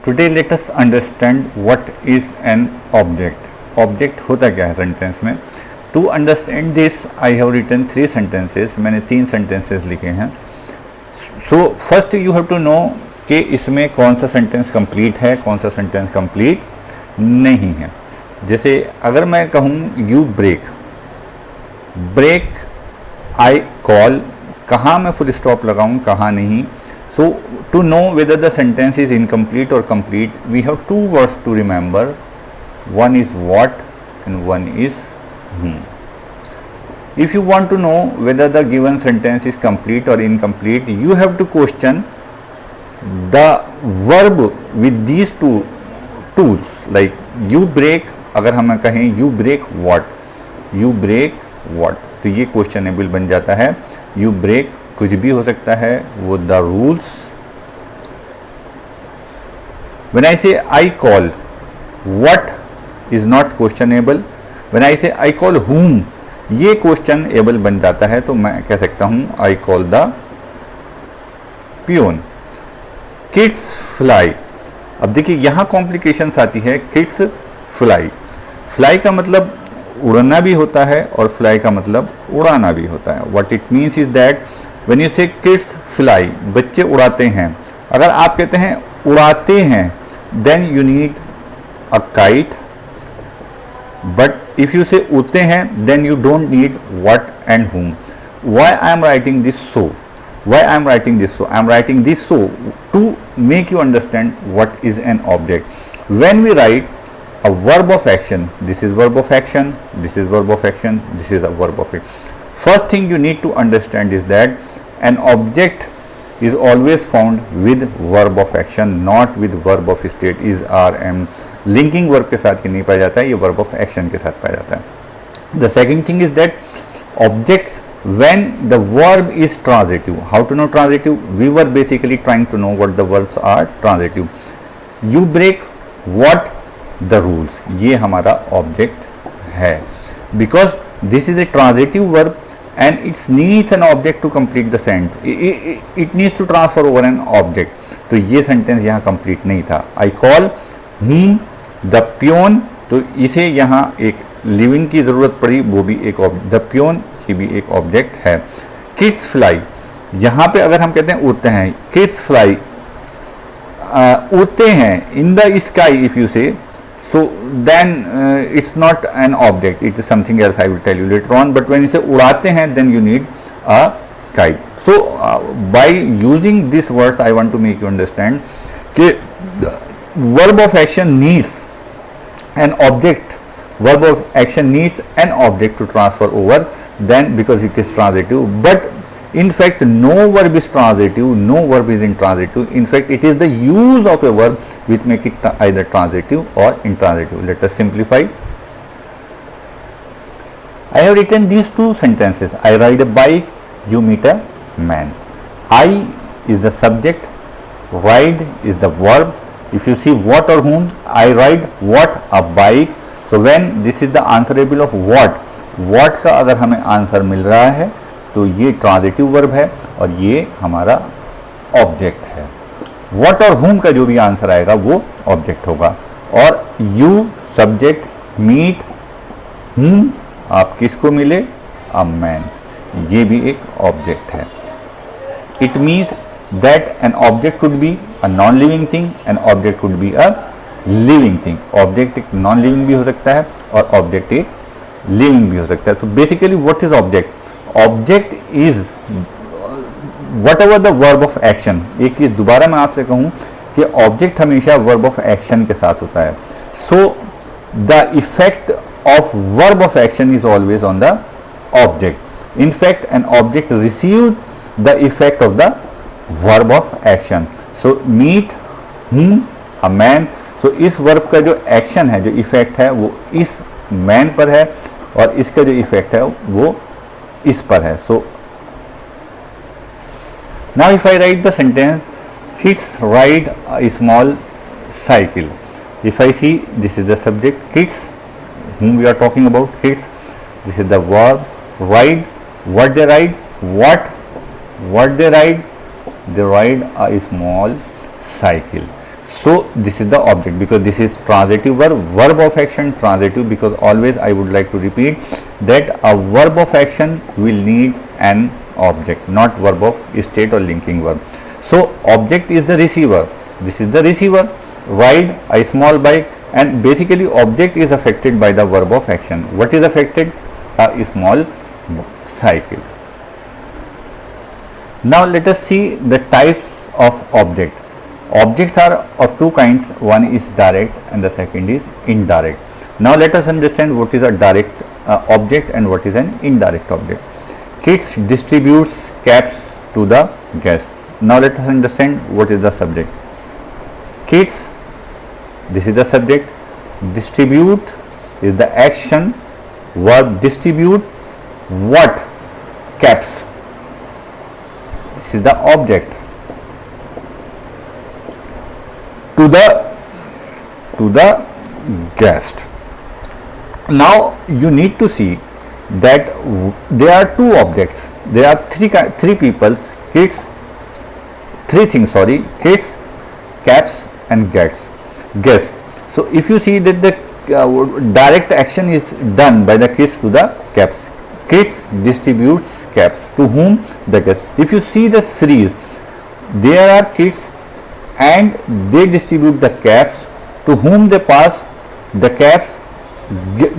Today let us understand what is an object. Object होता क्या है सेंटेंस में। To understand this I have written 3 sentences, मैंने 3 sentences लिखे हैं। So first you have to know कि इसमें कौन सा सेंटेंस कंप्लीट है, कौन सा सेंटेंस कंप्लीट नहीं है। जैसे अगर मैं कहूँ you break, break I call, कहाँ मैं फुल स्टॉप लगाऊँ कहाँ नहीं। So to know whether the sentence is incomplete or complete, we have 2 words to remember. One is what and one is whom. If you want to know whether the given sentence is complete or incomplete, you have to question the verb with these 2 tools. Like you break, अगर हम कहें you break what, you break what, तो ये questionable बन जाता है। You break कुछ भी हो सकता है, वो द रूल्स। व्हेन आई से I call, what is not questionable. When I से आई कॉल हुम, ये क्वेश्चन एबल बन जाता है, तो मैं कह सकता हूं I call the peon. Kids fly, अब देखिए यहां कॉम्प्लिकेशंस आती है। किड्स फ्लाई, फ्लाई का मतलब उड़ना भी होता है और फ्लाई का मतलब उड़ाना भी होता है। What it means is that when you say kids fly, बच्चे उड़ाते हैं। अगर आप कहते हैं उड़ाते हैं, then you need a kite, but if you say उड़ते हैं, then you don't need what and whom. Why I am writing this so, why I am writing this so, I am writing this so to make you understand what is an object. When we write a verb of action, this is verb of action, this is verb of action, this is a verb of action. First thing you need to understand is that an object is always found with verb of action, not with verb of state, is, are, am. Linking verb के साथ ये नहीं पाया जाता है, ये verb of action के साथ पाया जाता है। The second thing is that objects when the verb is transitive. How to know transitive? We were basically trying to know what the verbs are transitive. You break what? The rules, ये हमारा object है। Because this is a transitive verb and it's needs an object to complete the sentence, it needs to transfer over an object. तो ये sentence यहाँ complete नहीं था। I call whom the peon, तो इसे यहाँ एक लिविंग की ज़रूरत पड़ी, वो भी एक द पियोन, ये भी एक ऑब्जेक्ट है। किड्स फ्लाई, यहाँ पे अगर हम कहते हैं उड़ते हैं, किड्स फ्लाई उड़ते हैं in the sky, if you से, so then it's not an object, it is something else, I will tell you later on. But when you say उड़ाते हैं, then you need a kite. So by using these words I want to make you understand कि verb of action needs an object, verb of action needs an object to transfer over, then because it is transitive. But in fact no verb is transitive, no verb is intransitive. In fact it is the use of a verb which make it either transitive or intransitive. Let us simplify. I have written these 2 sentences. I ride a bike, you meet a man. I is the subject, ride is the verb. If you see what or whom, I ride what, a bike. So when this is the answerable of what का अगर हमें answer मिल रहा है तो ये transitive verb है और ये हमारा ऑब्जेक्ट है। व्हाट और हुम का जो भी आंसर आएगा वो ऑब्जेक्ट होगा। और यू सब्जेक्ट, मीट, हुम आप किसको मिले, अ मैन, ये भी एक ऑब्जेक्ट है। It means that an object could be a non living thing, an object could be a living thing. Object एक नॉन लिविंग भी हो सकता है और ऑब्जेक्ट एक लिविंग भी हो सकता है। So basically what is object? Object is what ever the verb of action. एक चीज दोबारा मैं आपसे कहूं कि ऑब्जेक्ट हमेशा वर्ब ऑफ एक्शन के साथ होता है। So the effect of verb of action is always on the object. In fact an object receive the effect of the verb of action. So meet, whom, a man. सो इस verb का जो action है, जो effect है, वो इस man पर है और इसका जो इफेक्ट है वो इस पर है। So now if I right the sentence kids ride a small cycle, if I see this is the subject kids whom we are talking about, kids, this is the verb, ride, what they ride, what they ride a small cycle. So this is the object, because this is transitive verb, verb of action transitive, because always I would like to repeat that a verb of action will need an object, not verb of state or linking verb. So object is the receiver, this is the receiver, ride a small bike, and basically object is affected by the verb of action. What is affected? A small cycle. Now let us see the types of object. Objects are of two kinds, one is direct and the second is indirect. Now let us understand what is a direct object and what is an indirect object. Kids distributes caps to the guests. Now let us understand what is the subject. Kids, this is the subject, distribute is the action, verb distribute, what? Caps. This is the object. To the guest. Now you need to see that there are two objects, there are three people, kids, three things, sorry, kids, caps and guests. So if you see that the direct action is done by the kids to the caps, kids distributes caps to whom? The guests. If you see the series, there are kids and they distribute the caps to whom they pass the caps,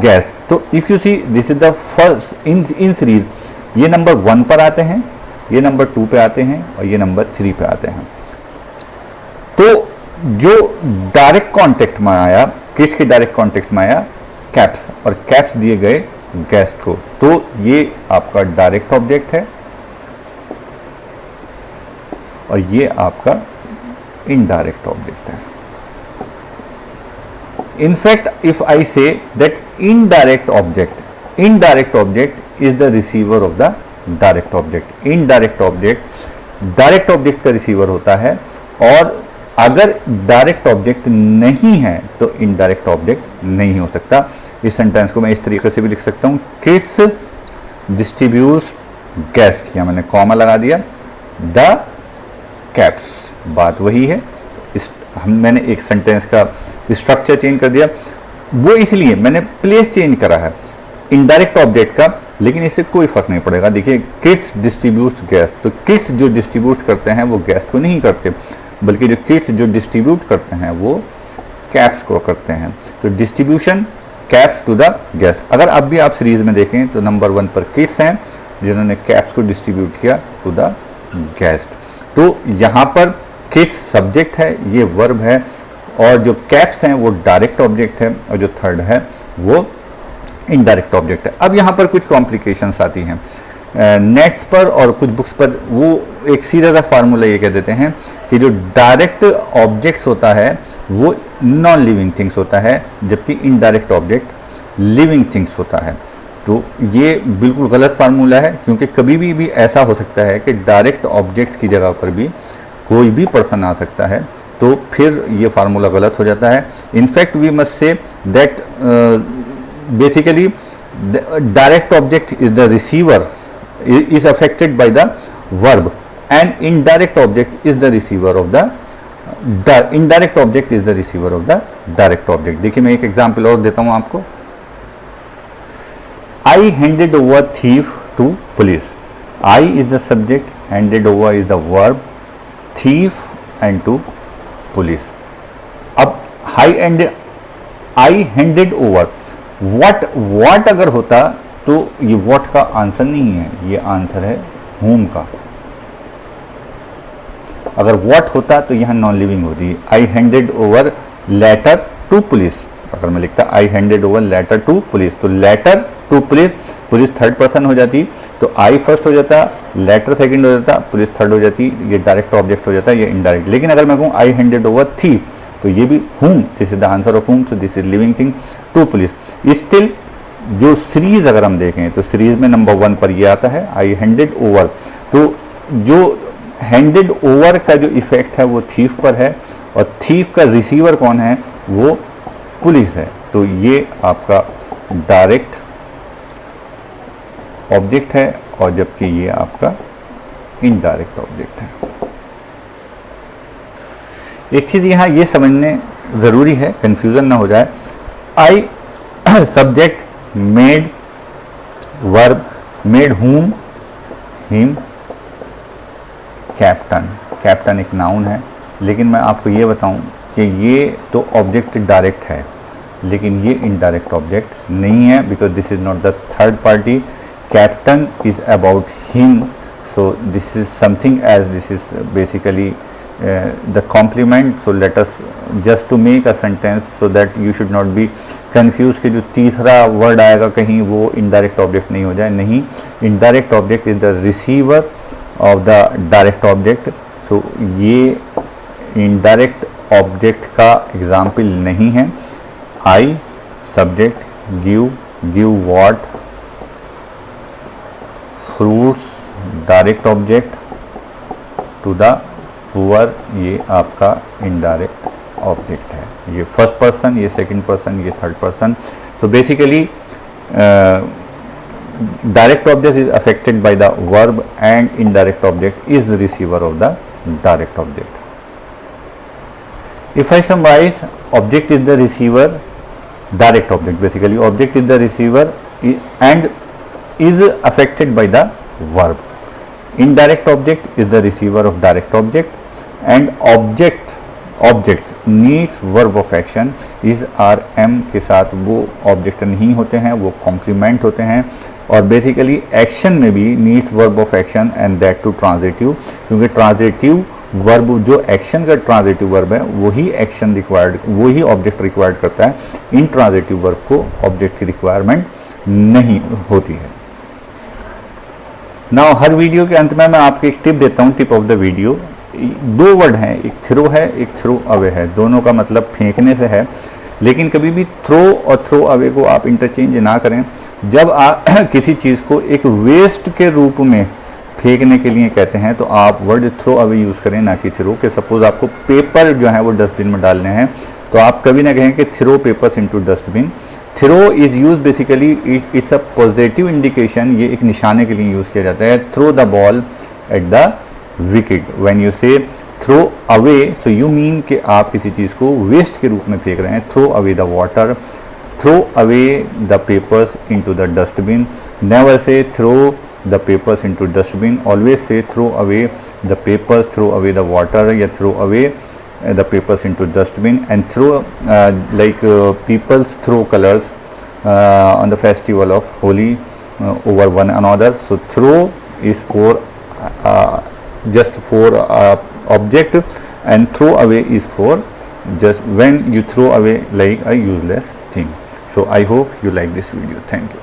guests. तो if you see, this is the first in series, ये number 1 पर आते हैं, ये number 2 पे आते हैं और ये नंबर 3 पे आते हैं. तो जो डायरेक्ट कॉन्टेक्ट में आया, किसके डायरेक्ट कॉन्टेक्ट में आया? कैप्स, और कैप्स दिए गए गेस्ट को. तो ये आपका डायरेक्ट ऑब्जेक्ट है और ये आपका indirect object है. In fact, if I say that indirect object is the receiver of the direct object. Indirect object direct object का receiver होता है, और अगर direct object नहीं है तो indirect object नहीं हो सकता. इस सेंटेंस को मैं इस तरीके से भी लिख सकता हूँ, किस distributes guest, या मैंने कॉमा लगा दिया, the caps. बात वही है, मैंने एक सेंटेंस का स्ट्रक्चर चेंज कर दिया, वो इसलिए मैंने प्लेस चेंज करा है इनडायरेक्ट ऑब्जेक्ट का, लेकिन इससे कोई फर्क नहीं पड़ेगा. देखिए, किड्स डिस्ट्रीब्यूट गैस, तो किड्स जो डिस्ट्रीब्यूट करते हैं वो गैस को नहीं करते, बल्कि जो किड्स जो डिस्ट्रीब्यूट करते हैं वो कैप्स को करते हैं. तो distribution caps to the gas. अगर अब भी आप सीरीज में देखें तो नंबर 1 पर किड्स हैं जिन्होंने कैप्स को डिस्ट्रीब्यूट किया टू द गेस्ट. तो यहाँ पर किस सब्जेक्ट है, ये वर्ब है, और जो कैप्स हैं वो डायरेक्ट ऑब्जेक्ट है, और जो थर्ड है वो इनडायरेक्ट ऑब्जेक्ट है. अब यहाँ पर कुछ कॉम्प्लिकेशंस आती हैं. नेट्स पर और कुछ बुक्स पर वो एक सीधा सा फार्मूला ये कह देते हैं कि जो डायरेक्ट ऑब्जेक्ट्स होता है वो नॉन लिविंग थिंग्स होता है, जबकि इनडायरेक्ट ऑब्जेक्ट लिविंग थिंग्स होता है. तो ये बिल्कुल गलत फार्मूला है, क्योंकि कभी भी ऐसा हो सकता है कि डायरेक्ट ऑब्जेक्ट्स की जगह पर भी कोई भी पर्सन आ सकता है, तो फिर ये फार्मूला गलत हो जाता है. In fact we must say that basically direct object is the receiver, is affected by the verb, and indirect object is the receiver of the indirect object is the receiver of the direct object. देखिए, मैं एक example और देता हूँ आपको. I handed over thief to police. I is the subject, handed over is the verb, thief and to police. अब I handed over, what अगर होता तो ये what का आंसर नहीं है, ये आंसर है whom का. अगर what होता तो यहाँ नॉन लिविंग होती. I handed over letter to police. अगर मैं लिखता I handed over letter to police, तो letter to police, police third person हो जाती, तो आई फर्स्ट हो जाता, लेटर सेकंड हो जाता, पुलिस थर्ड हो जाती, ये डायरेक्ट ऑब्जेक्ट हो जाता है, ये इनडायरेक्ट. लेकिन अगर मैं कहूँ आई हैंडेड ओवर थीफ, तो ये भी whom, this is the answer of whom, so this is living thing to police. Still जो सीरीज अगर हम देखें तो सीरीज में नंबर 1 पर ये आता है आई हैंडेड ओवर. तो जो हैंडेड ओवर का जो इफेक्ट है वो थीफ पर है, और थीफ का रिसीवर कौन है? वो पुलिस है. तो ये आपका डायरेक्ट ऑब्जेक्ट है, और जबकि ये आपका इनडायरेक्ट ऑब्जेक्ट है. एक चीज़ यहाँ ये समझने ज़रूरी है, कन्फ्यूज़न ना हो जाए। I subject, made, verb, made whom, him, captain. Captain एक नाउन है, लेकिन मैं आपको ये बताऊं कि ये तो ऑब्जेक्ट डायरेक्ट है, लेकिन ये इनडायरेक्ट ऑब्जेक्ट नहीं है, because this is not the third party. Captain is about him, so this is something as this is basically the complement. So let us just to make a sentence so that you should not be confused कि जो तीसरा word आएगा कहीं वो indirect object नहीं हो जाए। नहीं, indirect object is the receiver of the direct object. So ये indirect object का example नहीं है। I subject, give what, fruits direct object to the poor, ये आपका इनडायरेक्ट ऑब्जेक्ट है। ये फर्स्ट पर्सन, ये सेकंड पर्सन, ये third person. So basically direct object is affected by the verb and indirect object is the receiver of the direct object. If I summarise, object is the receiver, direct object basically object is the receiver and is affected by the verb. Indirect object is the receiver of direct object, and objects needs verb of action is are am के साथ वो object नहीं होते हैं, वो complement होते हैं। और बेसिकली एक्शन में भी needs verb of action and that to transitive, क्योंकि ट्रांजिटिव वर्ब जो एक्शन का ट्रांजिटिव वर्ब है वही एक्शन रिक्वायर्ड, वही ऑब्जेक्ट रिक्वायर्ड करता है। इन ट्रांजिटिव वर्ब को ऑब्जेक्ट की रिक्वायरमेंट नहीं होती है। नाउ हर वीडियो के अंत में मैं आपको एक टिप देता हूँ, टिप ऑफ द वीडियो। दो वर्ड हैं, एक थ्रो है, एक थ्रो अवे है, दोनों का मतलब फेंकने से है, लेकिन कभी भी थ्रो और थ्रो अवे को आप इंटरचेंज ना करें। जब आप किसी चीज़ को एक वेस्ट के रूप में फेंकने के लिए कहते हैं तो आप वर्ड थ्रो अवे यूज़ करें, ना कि थ्रो। कि सपोज आपको पेपर जो है वो डस्टबिन में डालने हैं तो आप कभी ना कहें कि throw papers into dustbin. Throw is use basically it's a positive indication, ये एक निशाने के लिए यूज़ किया जाता है। Throw the ball at the wicket. When you say throw away, so you mean कि आप किसी चीज़ को वेस्ट के रूप में फेंक रहे हैं। Throw away the water, throw away the papers into the dustbin. Never say throw the papers into dustbin, always say throw away the papers, throw away the water, या throw away the papers into dustbin। And throw like peoples throw colors on the festival of Holi over one another. So throw is for just for object, and throw away is for just when you throw away like a useless thing. So I hope you like this video. Thank you.